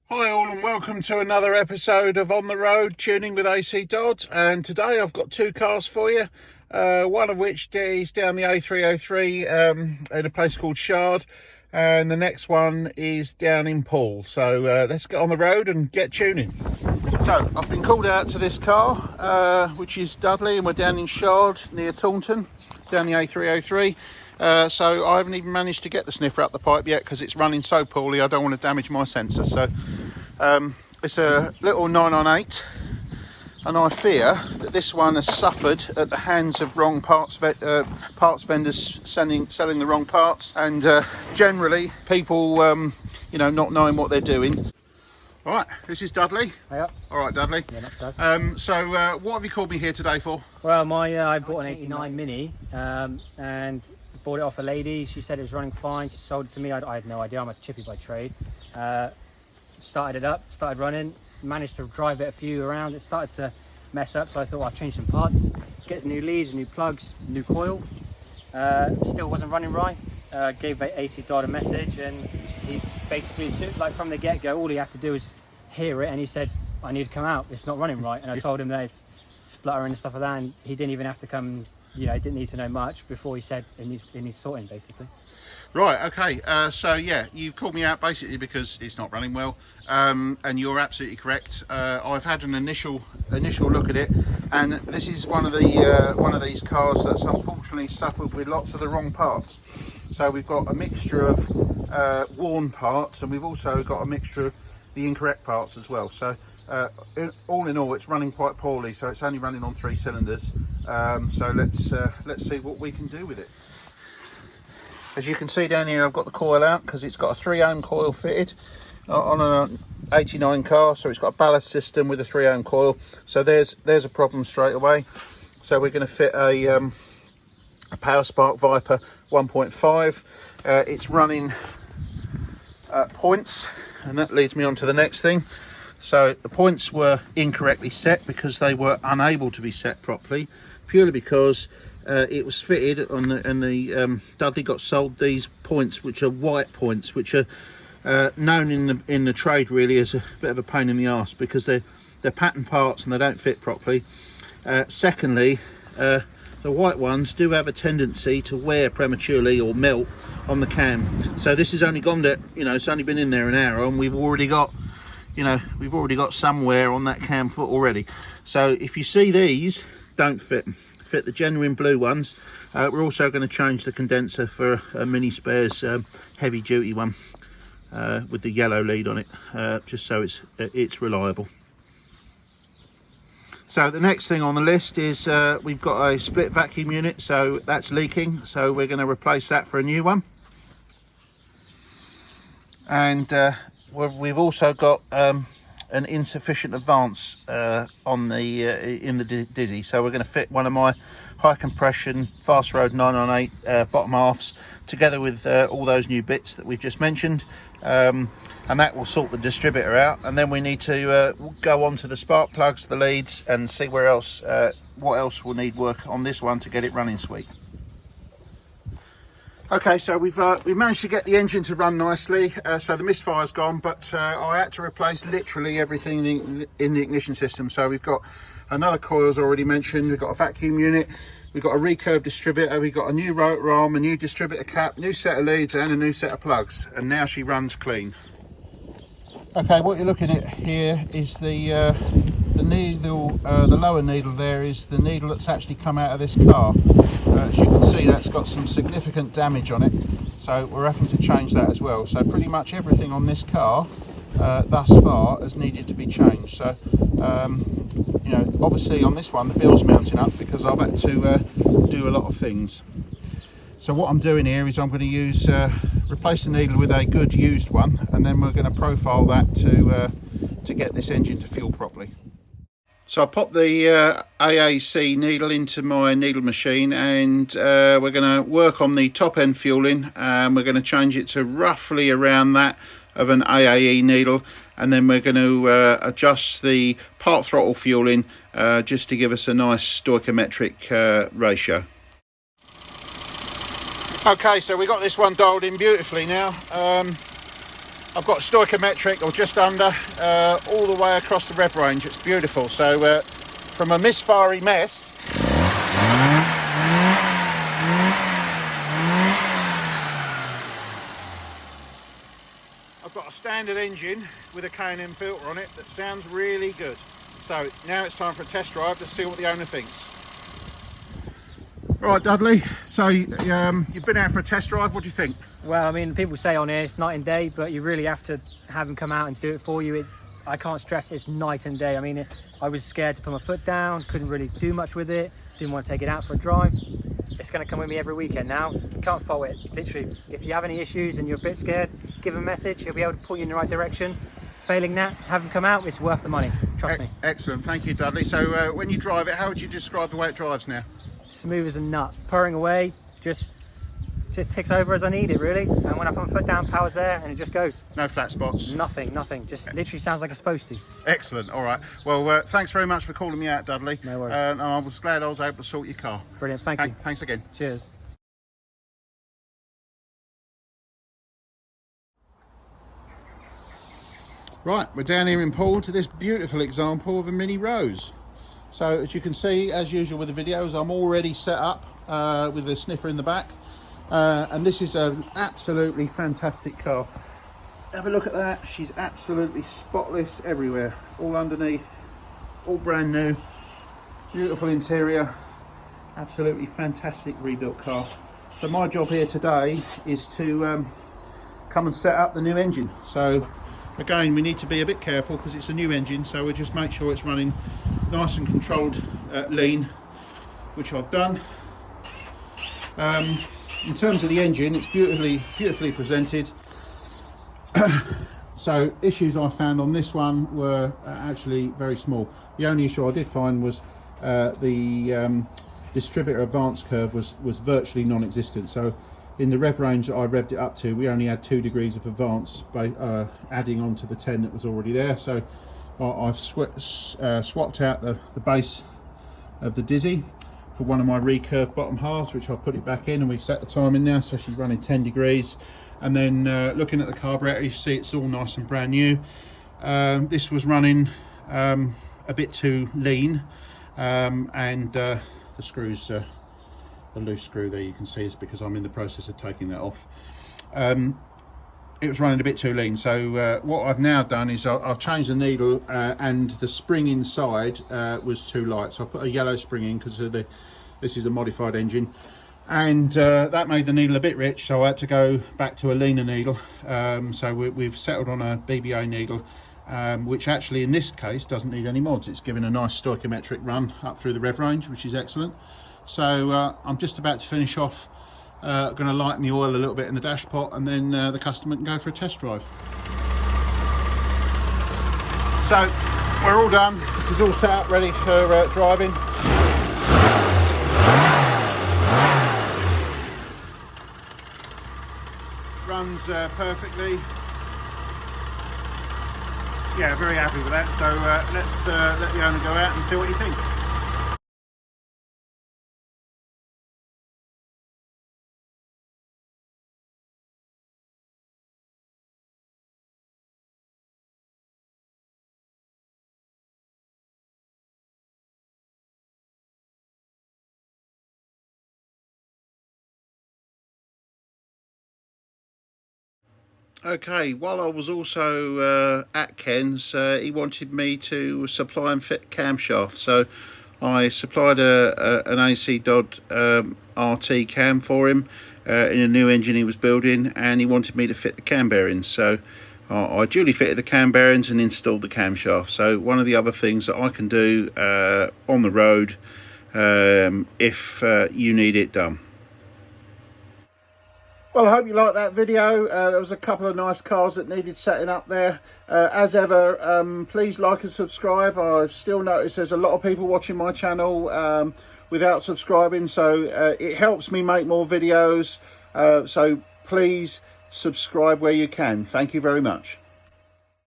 Hi all and welcome to another episode of On the Road Tuning with ACDodd, and today I've got two cars for you, one of which is down the A303 in a place called Shard, and the next one is down in Poole. So let's get on the road and get tuning. So I've been called out to this car, which is Dudley, and we're down in Shard near Taunton, down the A303. So I haven't even managed to get the sniffer up the pipe yet because it's running so poorly. I don't want to damage my sensor. So it's a little 998, and I fear that this one has suffered at the hands of wrong parts vendors selling the wrong parts, and generally people not knowing what they're doing. All right, this is Dudley. Hiya. All right, Dudley. Yeah, not bad. So what have you called me here today for? Well, I bought an 89 Mini and bought it off a lady. She said it was running fine. She sold it to me. I had no idea. I'm a chippy by trade. Started it up, started running, managed to drive it a few around. It started to mess up, so I thought I'll change some parts, get some new leads, new plugs, new coil. Still wasn't running right. Gave ACDodd a message, and he's basically, like from the get-go, all he had to do is hear it, and he said, I need to come out, it's not running right. And I told him that it's spluttering and stuff like that, and he didn't even have to come, he didn't need to know much before he said it needs sorting, basically. Right, okay, so yeah, you've called me out basically because it's not running well, and you're absolutely correct. I've had an initial look at it, and this is one of these cars that's unfortunately suffered with lots of the wrong parts. So we've got a mixture of worn parts, and we've also got a mixture of the incorrect parts as well. So all in all, it's running quite poorly. So it's only running on 3 cylinders. So let's see what we can do with it. As you can see down here, I've got the coil out because it's got a 3 ohm coil fitted on an 89 car. So it's got a ballast system with a 3 ohm coil. So there's a problem straight away. So we're going to fit a Power Spark Viper 1.5. It's running points, and that leads me on to the next thing. So the points were incorrectly set because they were unable to be set properly, purely because it was fitted on the Dudley got sold these points, which are white points, which are known in the trade really as a bit of a pain in the arse because they're pattern parts and they don't fit properly. Secondly, the white ones do have a tendency to wear prematurely or melt on the cam. So this has only gone there, it's only been in there an hour, and we've already got some wear on that cam foot already. So if you see these don't fit the genuine blue ones. We're also going to change the condenser for a Mini Spares heavy duty one with the yellow lead on it, just so it's reliable. So the next thing on the list is we've got a split vacuum unit, so that's leaking, so we're going to replace that for a new one. And we've also got an insufficient advance on the in the Dizzy, so we're going to fit one of my high compression fast road 998 bottom halves together with all those new bits that we've just mentioned, and that will sort the distributor out, and then we need to go on to the spark plugs, the leads, and see what else will need work on this one to get it running sweet. Okay, so we've managed to get the engine to run nicely, so the misfire's gone, but I had to replace literally everything in the ignition system. So we've got another coil, as already mentioned, we've got a vacuum unit, we've got a recurve distributor, we've got a new rotor arm, a new distributor cap, new set of leads, and a new set of plugs, and now she runs clean. Okay, what you're looking at here is the needle, the lower needle there is the needle that's actually come out of this car. As you can see, that's got some significant damage on it, so we're having to change that as well. So pretty much everything on this car thus far has needed to be changed. So obviously on this one the bill's mounting up because I've had to do a lot of things. So what I'm doing here is I'm going to use replace the needle with a good used one, and then we're going to profile that to get this engine to fuel properly. So I popped the AAC needle into my needle machine, and we're going to work on the top end fueling, and we're going to change it to roughly around that of an AAE needle, and then we're going to adjust the part throttle fueling just to give us a nice stoichiometric ratio. Okay, so we got this one dialed in beautifully now. I've got stoichiometric or just under all the way across the rev range. It's beautiful. So from a misfiery mess, I've got a standard engine with a K&M filter on it that sounds really good. So now it's time for a test drive to see what the owner thinks. Right, Dudley, so you've been out for a test drive. What do you think? Well, I mean, people say on here it's night and day, but you really have to have them come out and do it for you. I can't stress it's night and day. I mean, I was scared to put my foot down, couldn't really do much with it, didn't want to take it out for a drive. It's going to come with me every weekend now. You can't fault it, literally. If you have any issues and you're a bit scared, give him a message. He'll be able to point you in the right direction. Failing that, have him come out. It's worth the money, trust me. Excellent, thank you, Dudley. So when you drive it, how would you describe the way it drives now? Smooth as a nut, purring away, just ticks over as I need it, really. And when I put my foot down, power's there, and it just goes. No flat spots? Nothing, just literally sounds like it's supposed to. Excellent, all right. Well, thanks very much for calling me out, Dudley. No worries. And I was glad I was able to sort your car. Brilliant, thank you. Thanks again. Cheers. Right, we're down here in Poole to this beautiful example of a Mini Rose. So as you can see, as usual with the videos, I'm already set up with the sniffer in the back. And this is an absolutely fantastic car. Have a look at that. She's absolutely spotless everywhere. All underneath, all brand new. Beautiful interior. Absolutely fantastic rebuilt car. So my job here today is to come and set up the new engine. So again, we need to be a bit careful because it's a new engine, so we just make sure it's running nice and controlled lean, which I've done. In terms of the engine, it's beautifully presented. So issues I found on this one were actually very small. The only issue I did find was the distributor advance curve was virtually non-existent. So in the rev range that I revved it up to, we only had 2 degrees of advance by adding on to the 10 that was already there. So I've swapped out the base of the Dizzy for one of my recurved bottom halves, which I'll put it back in, and we've set the time in now, so she's running 10 degrees. And then looking at the carburetor, you see it's all nice and brand new. This was running a bit too lean, and the screws, the loose screw there you can see is because I'm in the process of taking that off. It was running a bit too lean, so what I've now done is I've changed the needle, and the spring inside was too light, so I put a yellow spring in because this is a modified engine, and that made the needle a bit rich, so I had to go back to a leaner needle. So we've settled on a BBA needle, which actually in this case doesn't need any mods. It's given a nice stoichiometric run up through the rev range, which is excellent. So I'm just about to finish off, going to lighten the oil a little bit in the dash pot, and then the customer can go for a test drive. So we're all done. This is all set up ready for driving. Runs perfectly. Yeah, very happy with that. So let's let the owner go out and see what he thinks. Okay, while I was also at Ken's, he wanted me to supply and fit camshaft, so I supplied an ACDodd RT cam for him in a new engine he was building, and he wanted me to fit the cam bearings, so I duly fitted the cam bearings and installed the camshaft. So one of the other things that I can do on the road if you need it done. Well, I hope you liked that video. There was a couple of nice cars that needed setting up there. As ever, please like and subscribe. I've still noticed there's a lot of people watching my channel without subscribing, so it helps me make more videos. So please subscribe where you can. Thank you very much.